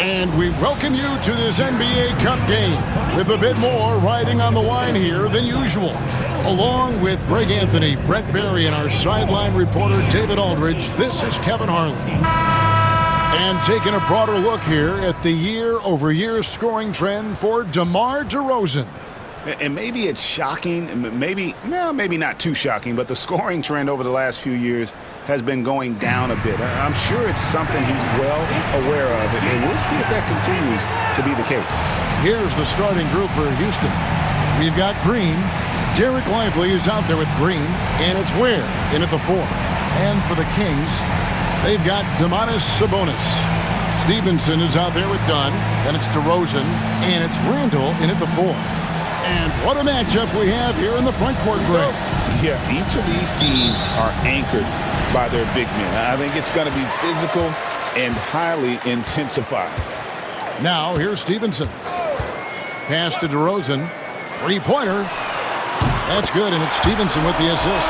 And we welcome you to this NBA Cup game with a bit more riding on the line here than usual. Along with Greg Anthony, Brett Berry, and our sideline reporter David Aldridge, this is Kevin Harlan. And taking a broader look here at the year-over-year scoring trend for DeMar DeRozan. And maybe it's shocking, maybe not too shocking, but the scoring trend over the last few years has been going down a bit. I'm sure it's something he's well aware of, and we'll see if that continues to be the case. Here's the starting group for Houston. We've got Green. Derek Lively is out there with Green, and it's Ware in at the 4. And for the Kings, they've got Domantas Sabonis. Stevenson is out there with Dunn, then it's DeRozan, and it's Randle in at the 4. And what a matchup we have here in the front court, Greg. Yeah, each of these teams are anchored by their big men. I think it's going to be physical and highly intensified. Now, here's Stevenson. Pass to DeRozan. Three-pointer. That's good, and it's Stevenson with the assist.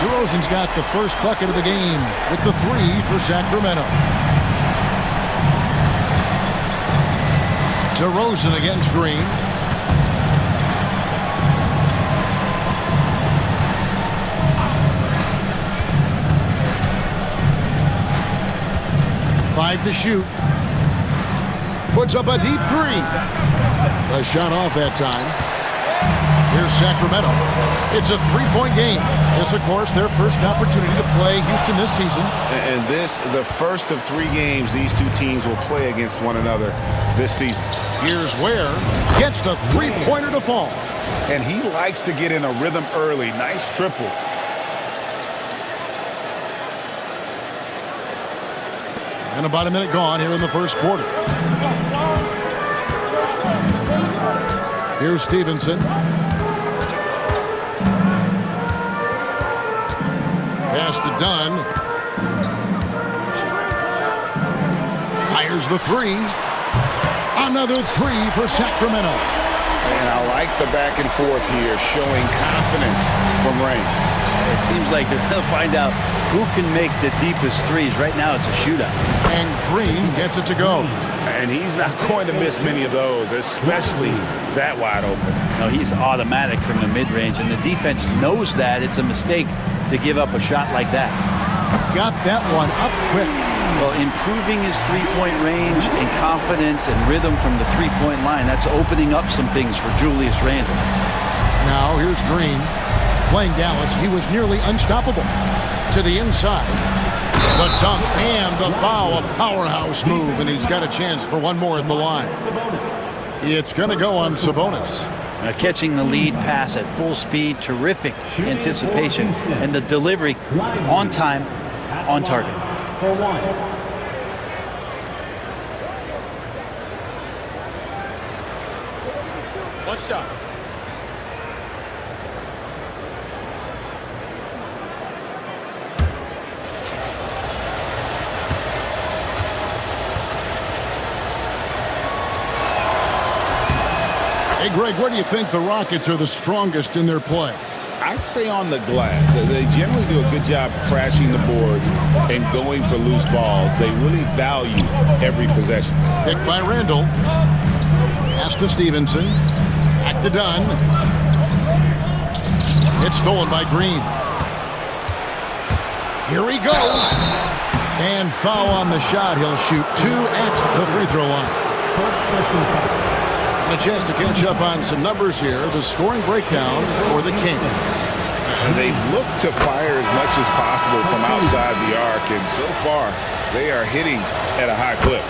DeRozan's got the first bucket of the game with the 3 for Sacramento. DeRozan against Green. Five to shoot. Puts up a deep 3. A shot off that time. Here's Sacramento. It's a 3-point game. This, of course, their first opportunity to play Houston this season. And this, the first of 3 games these two teams will play against one another this season. Here's Ware. Gets the 3-pointer to fall. And he likes to get in a rhythm early. Nice triple. And about a minute gone here in the first quarter. Here's Stevenson. Pass to Dunn. Fires the 3. Another 3 for Sacramento. And I like the back and forth here, showing confidence from Rain. It seems like they're going to find out who can make the deepest threes. Right now it's a shootout. And Green gets it to go. And he's not going to miss many of those, especially that wide open. No, he's automatic from the mid-range, and the defense knows that. It's a mistake to give up a shot like that. Got that one up quick. Well, improving his three-point range and confidence and rhythm from the three-point line, that's opening up some things for Julius Randle. Now here's Green. Playing Dallas, he was nearly unstoppable. To the inside. The dunk and the foul, a powerhouse move, and he's got a chance for one more at the line. It's going to go on Sabonis. Now catching the lead pass at full speed, terrific anticipation, and the delivery on time, on target. For 1. One shot. Hey, Greg, where do you think the Rockets are the strongest in their play? I'd say on the glass. They generally do a good job crashing the boards and going for loose balls. They really value every possession. Picked by Randle. Pass to Stevenson. Back to Dunn. It's stolen by Green. Here he goes. And foul on the shot. He'll shoot 2 at the free throw line. First personal foul. And a chance to catch up on some numbers here. The scoring breakdown for the Kings. And they look to fire as much as possible from outside the arc, and so far they are hitting at a high clip.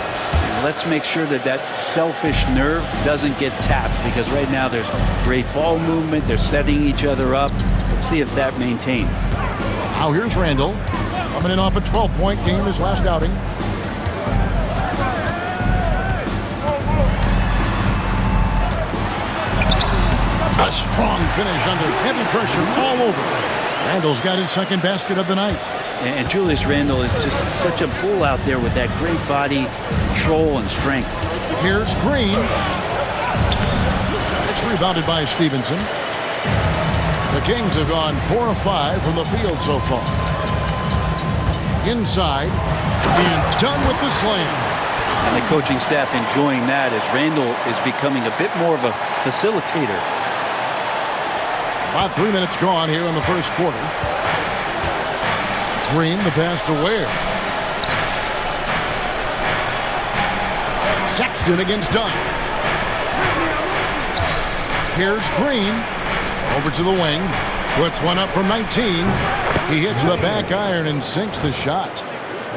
Let's make sure that that selfish nerve doesn't get tapped, because right now there's great ball movement. They're setting each other up. Let's see if that maintains. Now here's Randle. Coming in off a 12-point game his last outing. A strong finish under heavy pressure all over. Randle's got his second basket of the night. And Julius Randle is just such a bull out there with that great body control and strength. Here's Green. It's rebounded by Stevenson. The Kings have gone 4 of 5 from the field so far. Inside, and done with the slam. And the coaching staff enjoying that as Randall is becoming a bit more of a facilitator. About 3 minutes gone here in the first quarter. Green, the pass to Ware. Sexton against Dunn. Here's Green. Over to the wing. Puts one up from 19. He hits the back iron and sinks the shot.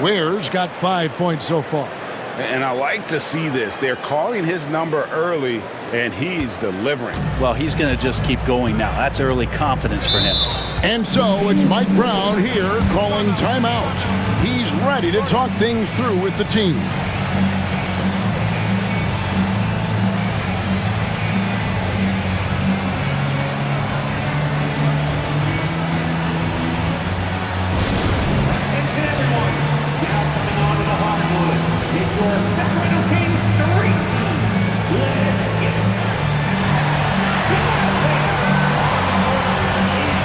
Ware's got 5 points so far. And I like to see this. They're calling his number early, and he's delivering. Well, he's going to just keep going now. That's early confidence for him. And so it's Mike Brown here calling timeout. He's ready to talk things through with the team. Attention everyone. Now coming onto the hardwood is your Sacramento Kings street team. Let's get it.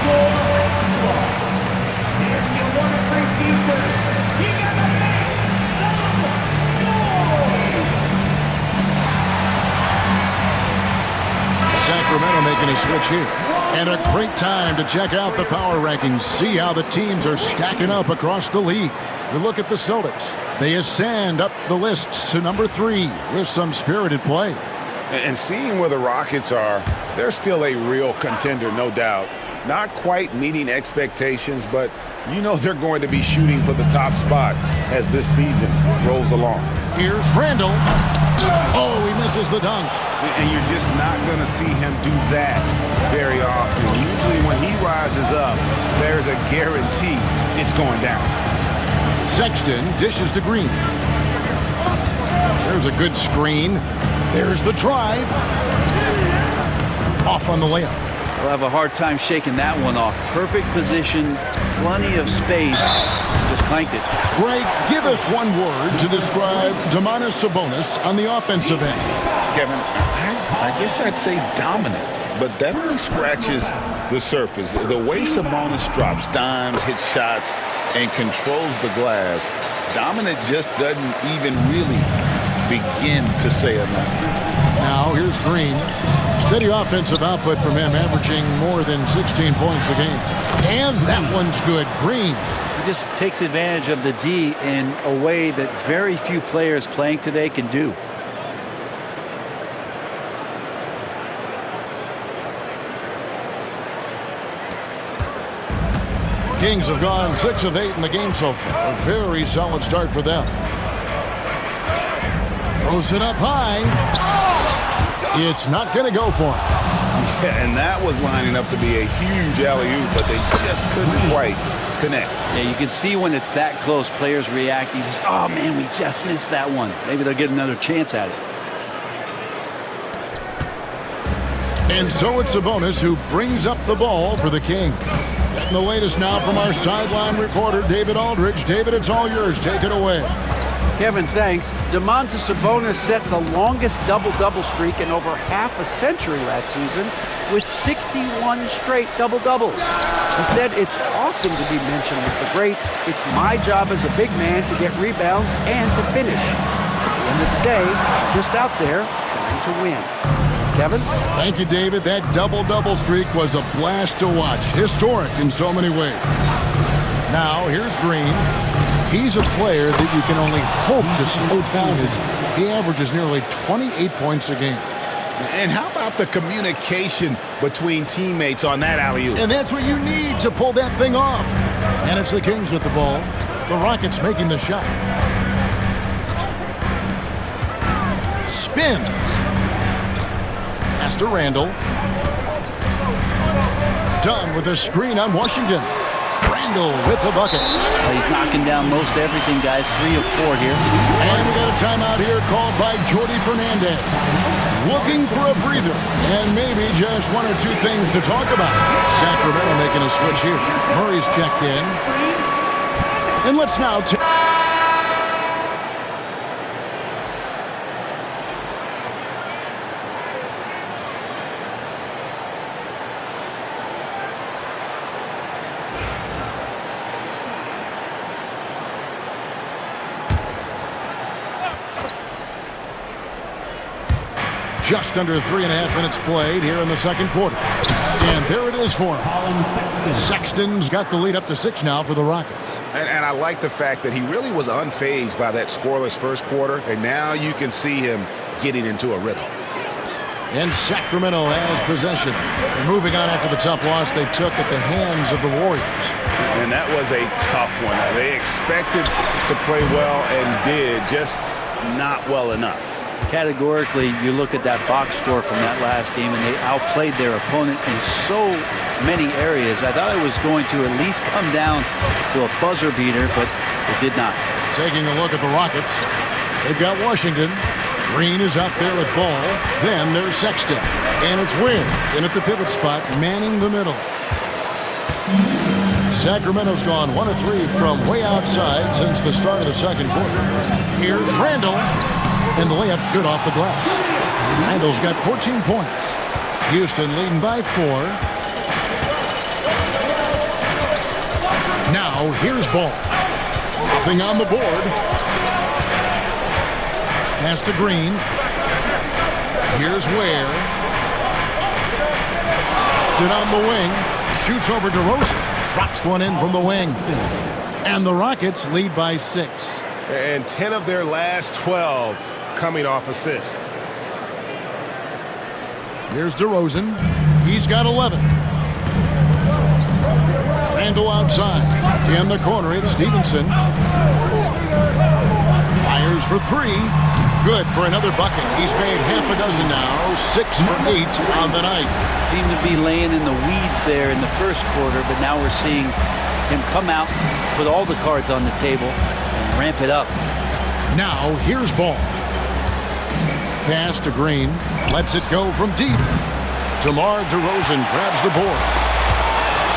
Your red squad. If you want a free t-shirt, you gotta make some noise. Sacramento making a switch here. And a great time to check out the power rankings. See how the teams are stacking up across the league. We look at the Celtics. They ascend up the list to number 3 with some spirited play. And seeing where the Rockets are, they're still a real contender, no doubt. Not quite meeting expectations, but you know they're going to be shooting for the top spot as this season rolls along. Here's Randall. Oh, he misses the dunk. And you're just not going to see him do that very often. Usually when he rises up, there's a guarantee it's going down. Sexton dishes to Green. There's a good screen. There's the drive. Off on the layup. We'll have a hard time shaking that one off. Perfect position, plenty of space. Just clanked it. Greg, give us one word to describe Domantas Sabonis on the offensive end. Kevin, I guess I'd say dominant, but that only scratches the surface. The way Sabonis drops dimes, hits shots, and controls the glass, dominant just doesn't even really begin to say enough. Now here's Green. Steady offensive output from him, averaging more than 16 points a game. And that one's good. Green. He just takes advantage of the D in a way that very few players playing today can do. Kings have gone 6 of 8 in the game so far. A very solid start for them. Throws it up high. It's not going to go for him. Yeah, and that was lining up to be a huge alley-oop, but they just couldn't quite connect. Yeah, you can see when it's that close, players reacting. Just, oh man, we just missed that one. Maybe they'll get another chance at it. And so it's Sabonis who brings up the ball for the Kings. Getting the latest now from our sideline reporter, David Aldridge. David, it's all yours. Take it away. Kevin, thanks. Domantas Sabonis set the longest double-double streak in over half a century last season with 61 straight double-doubles. He said, it's awesome to be mentioned with the greats. It's my job as a big man to get rebounds and to finish. At the end of the day, just out there trying to win. Kevin? Thank you, David. That double-double streak was a blast to watch. Historic in so many ways. Now, here's Green. He's a player that you can only hope to slow down as he averages nearly 28 points a game. And how about the communication between teammates on that alley-oop? And that's what you need to pull that thing off. And it's the Kings with the ball. The Rockets making the shot. Spins. Pass to Randall. Done with a screen on Washington. Randall with the bucket. He's knocking down most everything, guys. 3 of 4 here. And we got a timeout here called by Jordi Fernandez. Looking for a breather and maybe just 1 or 2 things to talk about. Sacramento making a switch here. Murray's checked in. And let's now take... Just under 3.5 minutes played here in the second quarter. And there it is for him. Sexton's got the lead up to 6 now for the Rockets. And I like the fact that he really was unfazed by that scoreless first quarter, and now you can see him getting into a rhythm. And Sacramento has possession. They're moving on after the tough loss they took at the hands of the Warriors. And that was a tough one. They expected to play well and did, just not well enough. Categorically, you look at that box score from that last game, and they outplayed their opponent in so many areas. I thought it was going to at least come down to a buzzer beater, but it did not. Taking a look at the Rockets, they've got Washington. Green is out there with ball. Then there's Sexton. And it's Wynn in at the pivot spot, manning the middle. Sacramento's gone 1 of 3 from way outside since the start of the second quarter. Here's Randall. And the layup's good off the glass. Randall's got 14 points. Houston leading by 4. Now here's Ball. Nothing on the board. Pass to Green. Here's Ware. Stood on the wing. Shoots over DeRozan. Drops one in from the wing. And the Rockets lead by 6. And 10 of their last 12 coming off assists. Here's DeRozan. He's got 11. Randall outside. In the corner, it's Stevenson. Fires for 3. Good for another bucket. He's made half a dozen now. 6 for 8 on the night. Seemed to be laying in the weeds there in the first quarter, but now we're seeing him come out, put all the cards on the table, and ramp it up. Now here's Ball. Pass to Green. Lets it go from deep. DeMar DeRozan grabs the board.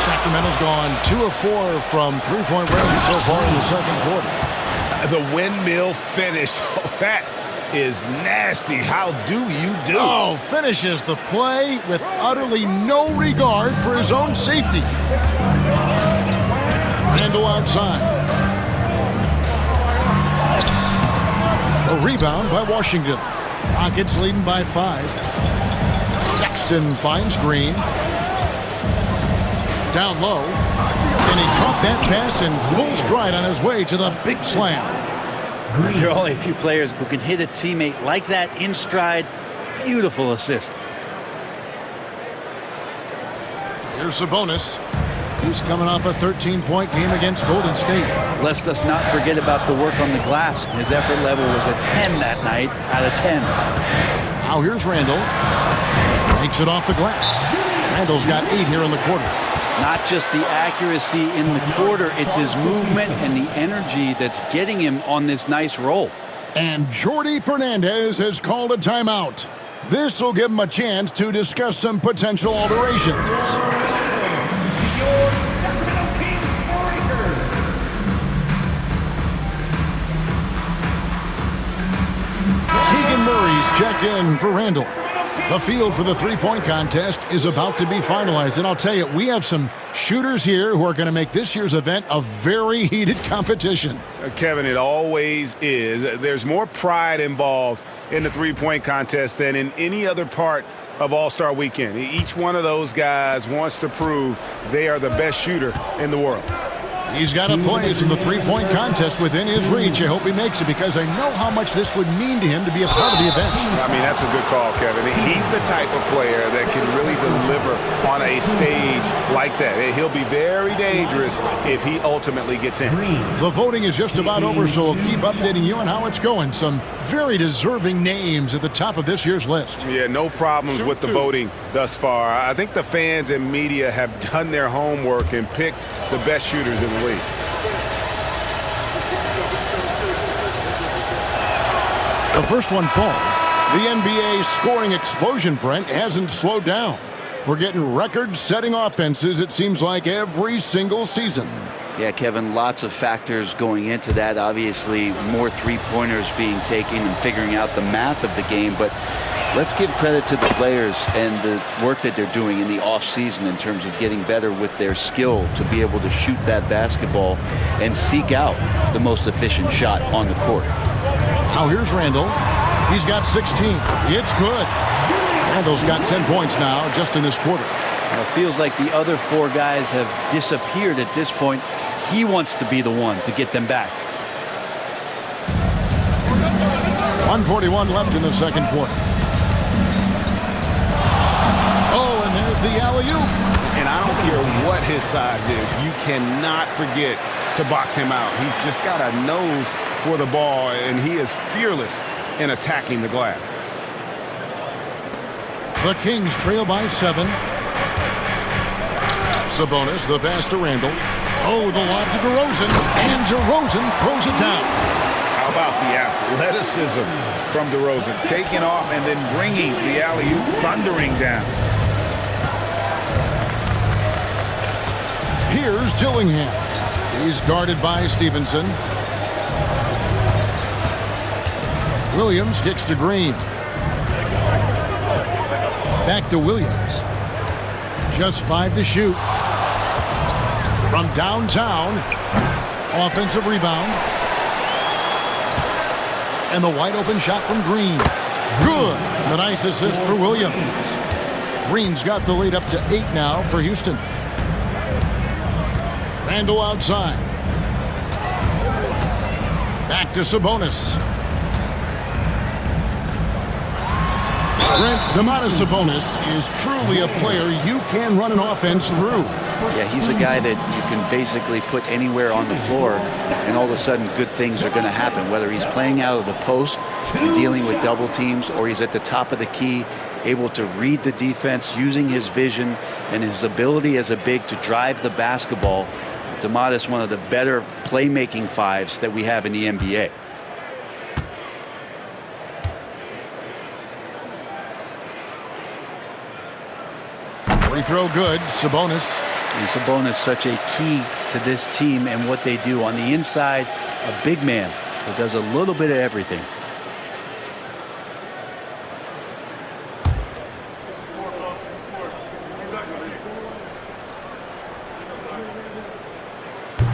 Sacramento's gone 2 of 4 from three-point range so far in the second quarter. The windmill finish. That is nasty. How do you do? Oh, finishes the play with utterly no regard for his own safety. Randall outside. A rebound by Washington. Rockets leading by 5. Sexton finds Green. Down low. And he caught that pass in full stride on his way to the big slam. There are only a few players who can hit a teammate like that in stride. Beautiful assist. Here's Sabonis. He's coming off a 13-point game against Golden State. Lest us not forget about the work on the glass. His effort level was a 10 that night out of 10. Now here's Randall. Makes it off the glass. Randall's got 8 here in the quarter. Not just the accuracy in the quarter, it's his movement and the energy that's getting him on this nice roll. And Jordi Fernandez has called a timeout. This will give him a chance to discuss some potential alterations. Your Sacramento Kings Warriors. Keegan Murray's checked in for Randall. The field for the three-point contest is about to be finalized. And I'll tell you, we have some shooters here who are going to make this year's event a very heated competition. Kevin, it always is. There's more pride involved in the three-point contest than in any other part of All-Star Weekend. Each one of those guys wants to prove they are the best shooter in the world. He's got a place in the three-point contest within his reach. I hope he makes it because I know how much this would mean to him to be a part of the event. I mean, that's a good call, Kevin. He's the type of player that can really deliver on a stage like that. He'll be very dangerous if he ultimately gets in. The voting is just about over, so we'll keep updating you on how it's going. Some very deserving names at the top of this year's list. Yeah, no problems with the voting thus far. I think the fans and media have done their homework and picked the best shooters in the league. The first one falls. The NBA scoring explosion, Brent, hasn't slowed down. We're getting record-setting offenses, it seems like, every single season. Yeah, Kevin, lots of factors going into that. Obviously, more three-pointers being taken and figuring out the math of the game. But let's give credit to the players and the work that they're doing in the off-season in terms of getting better with their skill to be able to shoot that basketball and seek out the most efficient shot on the court. Now here's Randall. He's got 16. It's good. Randall's got 10 points now just in this quarter. It feels like the other four guys have disappeared at this point. He wants to be the one to get them back. 1:41 left in the second quarter. Oh, and there's the alley-oop. And I don't care what his size is. You cannot forget to box him out. He's just got a nose for the ball, and he is fearless in attacking the glass. The Kings trail by 7. Sabonis, the pass to Randall. Oh, the lob to DeRozan, and DeRozan throws it down. How about the athleticism from DeRozan, taking off and then bringing the alley-oop thundering down. Here's Dillingham. He's guarded by Stevenson. Williams kicks to Green. Back to Williams. Just 5 to shoot. From downtown. Offensive rebound. And the wide open shot from Green. Good. The nice assist for Williams. Green's got the lead up to 8 now for Houston. Randall outside. Back to Sabonis. Domantas Sabonis is truly a player you can run an offense through. Yeah, he's a guy that you can basically put anywhere on the floor, and all of a sudden good things are going to happen, whether he's playing out of the post, dealing with double teams, or he's at the top of the key, able to read the defense, using his vision and his ability as a big to drive the basketball. Domantas, one of the better playmaking fives that we have in the NBA. Free throw good. Sabonis. And Sabonis such a key to this team and what they do on the inside. A big man that does a little bit of everything.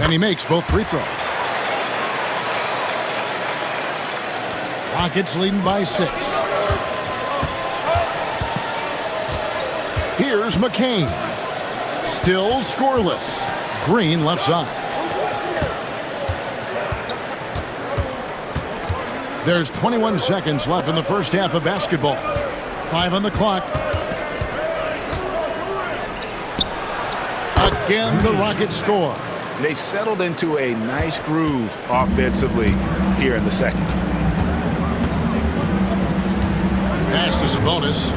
And he makes both free throws. Rockets leading by 6. Here's McCain. Still scoreless. Green left side. There's 21 seconds left in the first half of basketball. 5 on the clock. Again, the Rockets score. They've settled into a nice groove offensively here in the second. Pass to Sabonis.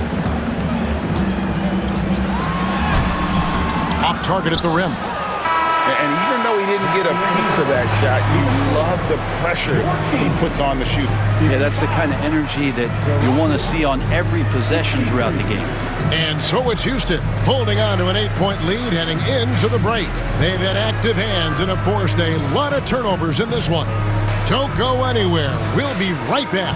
Off target at the rim. And even though he didn't get a piece of that shot, you love the pressure he puts on the shooter. Yeah, that's the kind of energy that you want to see on every possession throughout the game. And so it's Houston holding on to an 8-point lead heading into the break. They've had active hands and have forced a lot of turnovers in this one. Don't go anywhere. We'll be right back.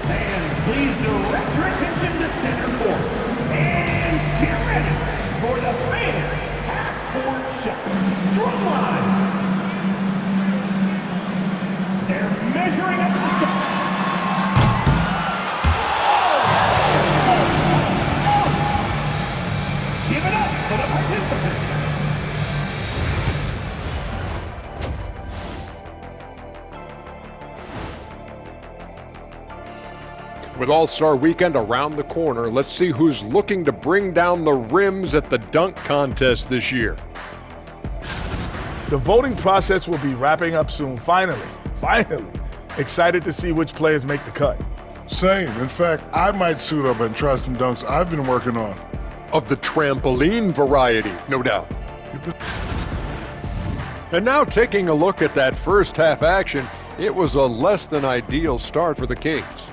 Fans, please direct your attention to center court. And get ready for the famous half-court shots. Drumline. They're measuring up the shot. Give it up for the participants. With All-Star Weekend around the corner, let's see who's looking to bring down the rims at the dunk contest this year. The voting process will be wrapping up soon. Finally. Excited to see which players make the cut. Same. In fact, I might suit up and try some dunks I've been working on. Of the trampoline variety, no doubt. And now taking a look at that first half action, it was a less than ideal start for the Kings.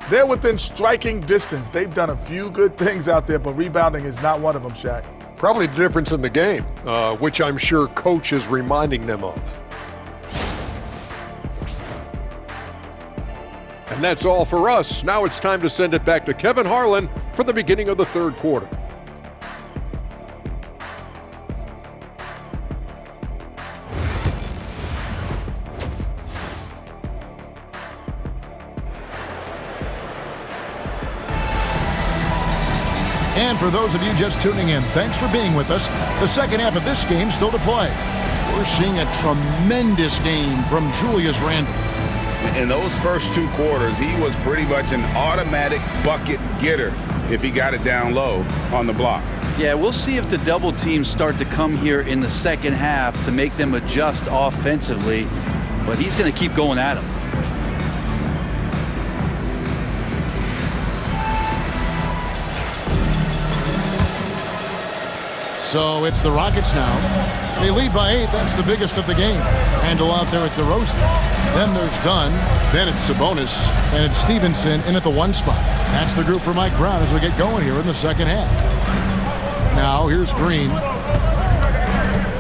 They're within striking distance. They've done a few good things out there, but rebounding is not one of them, Shaq. Probably the difference in the game, which I'm sure Coach is reminding them of. And that's all for us. Now it's time to send it back to Kevin Harlan for the beginning of the third quarter. And for those of you just tuning in, thanks for being with us. The second half of this game still to play. We're seeing a tremendous game from Julius Randle. In those first 2 quarters, he was pretty much an automatic bucket getter if he got it down low on the block. Yeah, we'll see if the double teams start to come here in the second half to make them adjust offensively, but he's going to keep going at them. So it's the Rockets now. They lead by 8. That's the biggest of the game. Randle out there at DeRozan. Then there's Dunn. Then it's Sabonis. And it's Stevenson in at the 1 spot. That's the group for Mike Brown as we get going here in the second half. Now here's Green.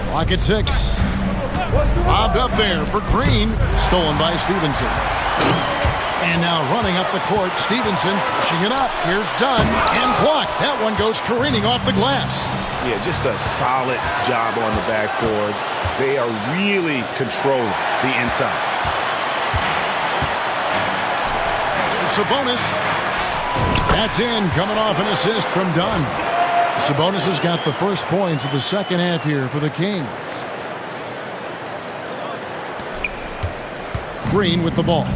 Clock at 6. Bobbed up there for Green. Stolen by Stevenson. And now running up the court, Stevenson pushing it up. Here's Dunn and blocked. That one goes careening off the glass. Yeah, just a solid job on the backboard. They are really controlling the inside. Sabonis. That's in, coming off an assist from Dunn. Sabonis has got the first points of the second half here for the Kings. Green with the ball.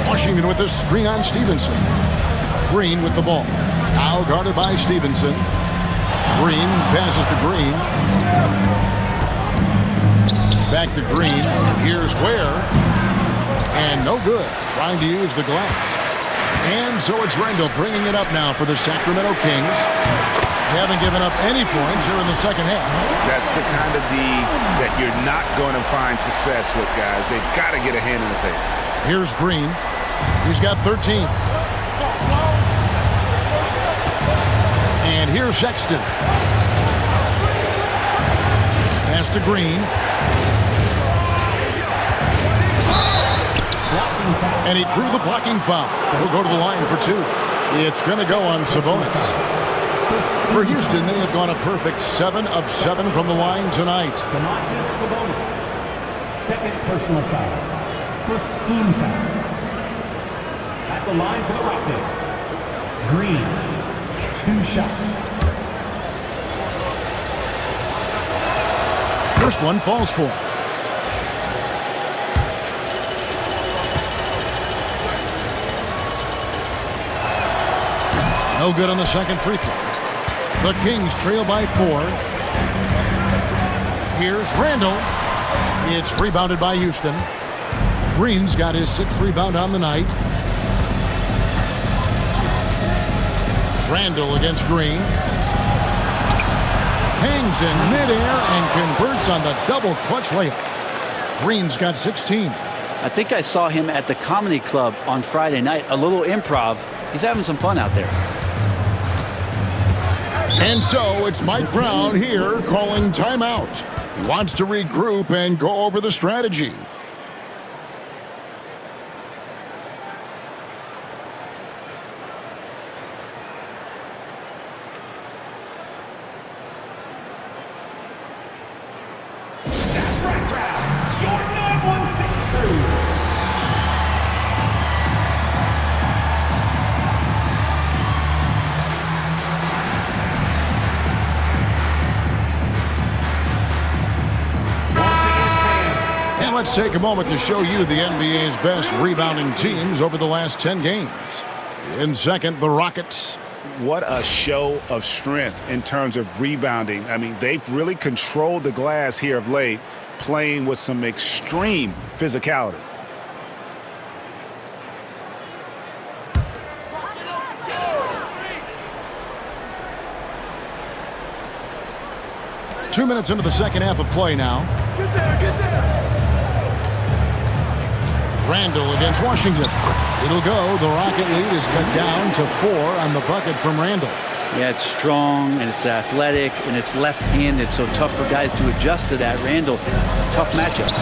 Washington with the screen on Stevenson. Green with the ball. Now guarded by Stevenson. Green passes to Green. Back to Green. Here's Ware. And no good. Trying to use the glass. And so it's Randle bringing it up now for the Sacramento Kings. They haven't given up any points here in the second half. That's the kind of D that you're not going to find success with, guys. They've got to get a hand in the face. Here's Green. He's got 13. And here's Sexton. Pass to Green. And he drew the blocking foul. He'll go to the line for 2. It's going to go on Sabonis. For Houston, they have gone a perfect 7 of 7 from the line tonight. Sabonis. Second personal foul. First team foul. At the line for the Rockets. Green. 2 shots. First one falls for him. No good on the second free throw. The Kings trail by 4. Here's Randle. It's rebounded by Houston. Green's got his 6th rebound on the night. Randle against Green. Hangs in midair and converts on the double clutch layup. Green's got 16. I think I saw him at the Comedy Club on Friday night. A little improv. He's having some fun out there. And so it's Mike Brown here calling timeout. He wants to regroup and go over the strategy. Let's take a moment to show you the NBA's best rebounding teams over the last 10 games. In second, the Rockets. What a show of strength in terms of rebounding. I mean, they've really controlled the glass here of late, playing with some extreme physicality. Two minutes into the second half of play now. Get there, get there. Randle against Washington. It'll go. The Rocket lead is cut down to 4 on the bucket from Randle. Yeah, it's strong, and it's athletic, and it's left-handed, so tough for guys to adjust to that. Randle, tough matchup.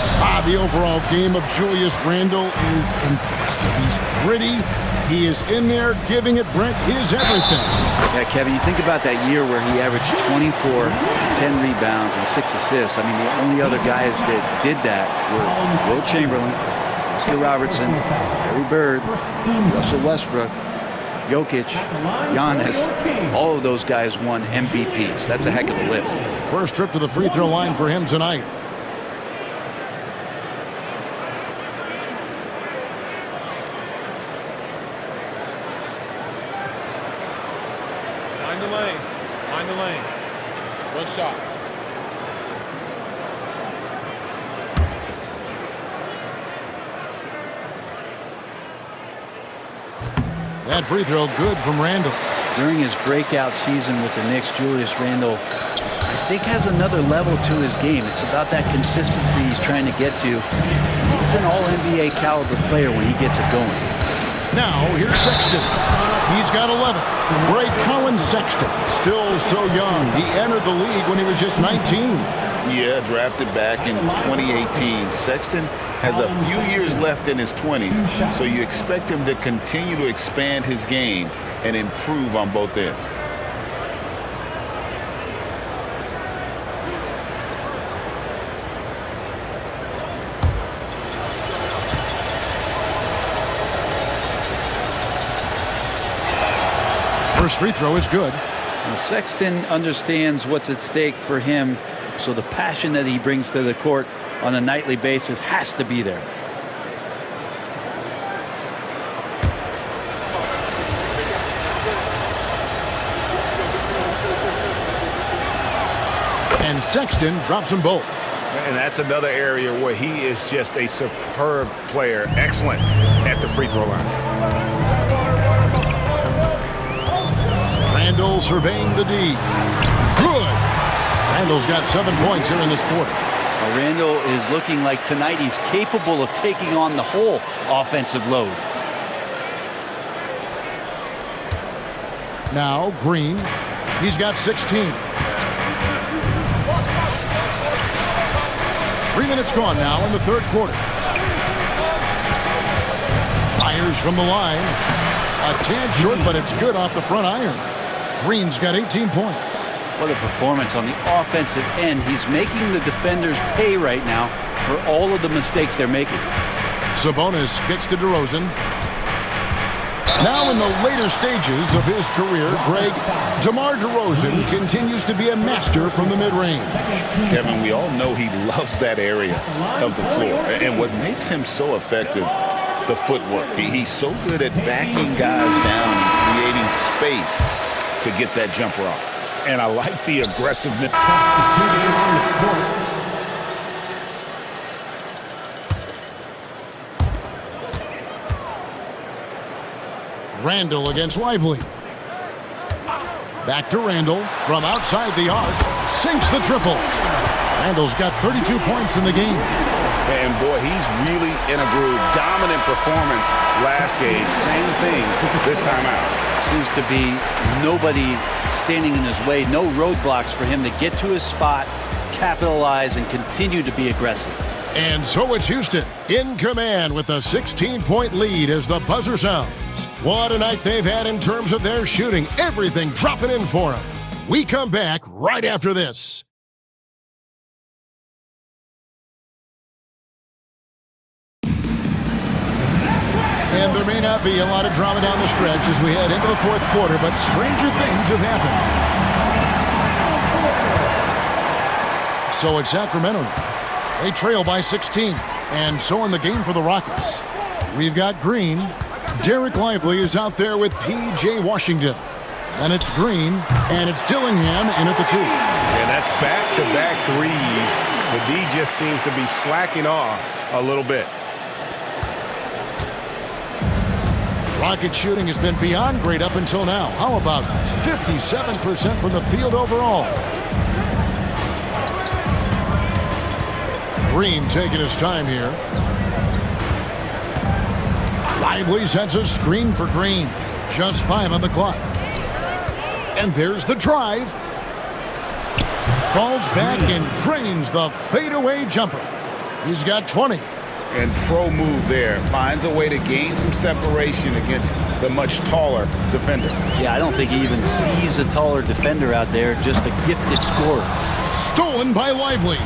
The overall game of Julius Randle is impressive. He's gritty. He is in there giving it, Brent, his everything. Yeah, Kevin, you think about that year where he averaged 24, 10 rebounds, and 6 assists. I mean, the only other guys that did that were Will Chamberlain, Oscar Robertson, Larry Bird, Russell Westbrook. Jokic, Giannis, all of those guys won MVPs. That's a heck of a list. First trip to the free throw line for him tonight. Mind the lanes. Mind the lanes. One shot. That free throw good from Randle. During his breakout season with the Knicks, Julius Randle, I think, has another level to his game. It's about that consistency he's trying to get to. He's an all-NBA caliber player when he gets it going. Now, here's Sexton. He's got 11. Ray Collins Sexton, still so young. He entered the league when he was just 19. Yeah, drafted back in 2018. Sexton has a few years left in his 20s, so you expect him to continue to expand his game and improve on both ends. First free throw is good. And Sexton understands what's at stake for him, so the passion that he brings to the court on a nightly basis has to be there. And Sexton drops them both. And that's another area where he is just a superb player. Excellent at the free throw line. Randle surveying the D. Good. Randle's got 7 points here in this quarter. Well, Randle is looking like tonight he's capable of taking on the whole offensive load. Now Green. He's got 16. 3 minutes gone now in the third quarter. Fires from the line. A tad short, but it's good off the front iron. Green's got 18 points. What a performance on the offensive end. He's making the defenders pay right now for all of the mistakes they're making. Sabonis gets to DeRozan. Now in the later stages of his career, Greg, DeMar DeRozan continues to be a master from the mid-range. Kevin, we all know he loves that area of the floor. And what makes him so effective, the footwork. He's so good at backing guys down and creating space to get that jumper off. And I like the aggressiveness. Randle against Lively. Back to Randle from outside the arc. Sinks the triple. Randle's got 32 points in the game. And boy, he's really in a groove. Dominant performance last game. Same thing this time out. Seems to be nobody standing in his way. No roadblocks for him to get to his spot, capitalize, and continue to be aggressive. And so it's Houston in command with a 16-point lead as the buzzer sounds. What a night they've had in terms of their shooting. Everything dropping in for them. We come back right after this. And there may not be a lot of drama down the stretch as we head into the fourth quarter, but stranger things have happened. So it's Sacramento now. They trail by 16. And so in the game for the Rockets, we've got Green. Derek Lively is out there with P.J. Washington. And it's Green, and it's Dillingham in at the 2. Yeah, that's back-to-back threes. The D just seems to be slacking off a little bit. Rocket shooting has been beyond great up until now. How about 57% from the field overall? Green taking his time here. Lively sets a screen for Green. Just 5 on the clock. And there's the drive. Falls back and drains the fadeaway jumper. He's got 20. And pro move there. Finds a way to gain some separation against the much taller defender. Yeah, I don't think he even sees a taller defender out there. Just a gifted scorer. Stolen by Lively.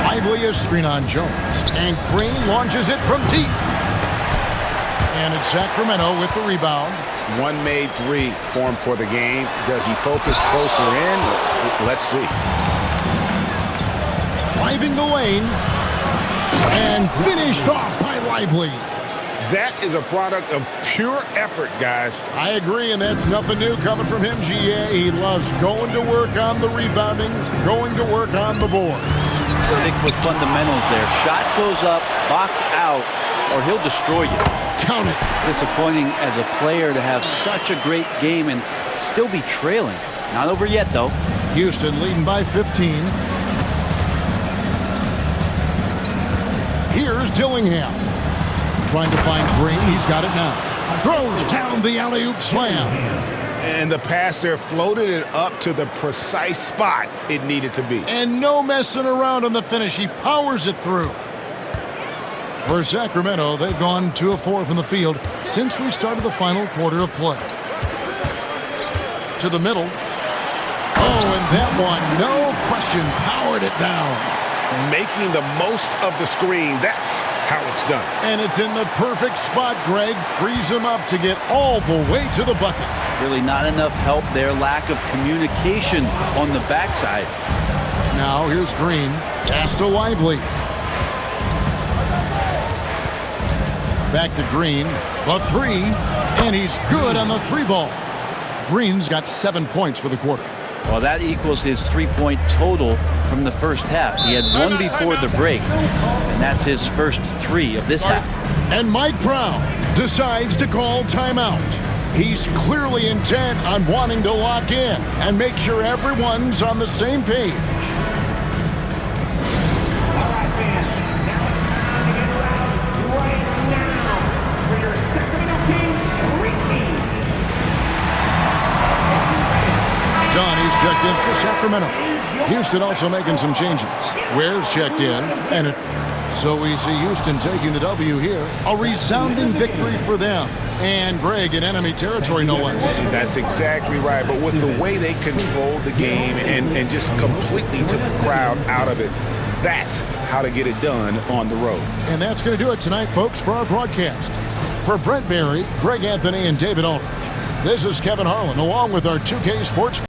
Lively is screen on Jones. And Green launches it from deep. And it's Sacramento with the rebound. One made three formed for the game. Does he focus closer in? Let's see. Driving the lane. And finished off by Lively. That is a product of pure effort, guys. I agree, and that's nothing new coming from him, GA. He loves going to work on the rebounding, going to work on the board. Stick with fundamentals there. Shot goes up, box out, or he'll destroy you. Count it. Disappointing as a player to have such a great game and still be trailing. Not over yet, though. Houston leading by 15. Here's Dillingham. Trying to find Green. He's got it now. Throws down the alley-oop slam. And the pass there floated it up to the precise spot it needed to be. And no messing around on the finish. He powers it through. For Sacramento, they've gone 2 of 4 from the field since we started the final quarter of play. To the middle. Oh, and that one, no question, powered it down. Making the most of the screen. That's how it's done. And it's in the perfect spot, Greg. Frees him up to get all the way to the bucket. Really not enough help there. Lack of communication on the backside. Now here's Green. Pass to Lively. Back to Green. The three. And he's good on the 3-ball. Green's got 7 points for the quarter. Well, that equals his 3-point total from the first half. He had one before the break, and that's his first 3 of this half. And Mike Brown decides to call timeout. He's clearly intent on wanting to lock in and make sure everyone's on the same page. All right, fans. Now it's time to get rowdy right now for your Sacramento Kings Street Team. Johnny's checked in for Sacramento. Houston also making some changes. Ware's checked in, and so we see Houston taking the W here. A resounding victory for them. And Greg in enemy territory, no less. That's exactly right. But with the way they controlled the game and just completely took the crowd out of it, that's how to get it done on the road. And that's going to do it tonight, folks, for our broadcast. For Brent Barry, Greg Anthony, and David Aldridge, this is Kevin Harlan, along with our 2K Sports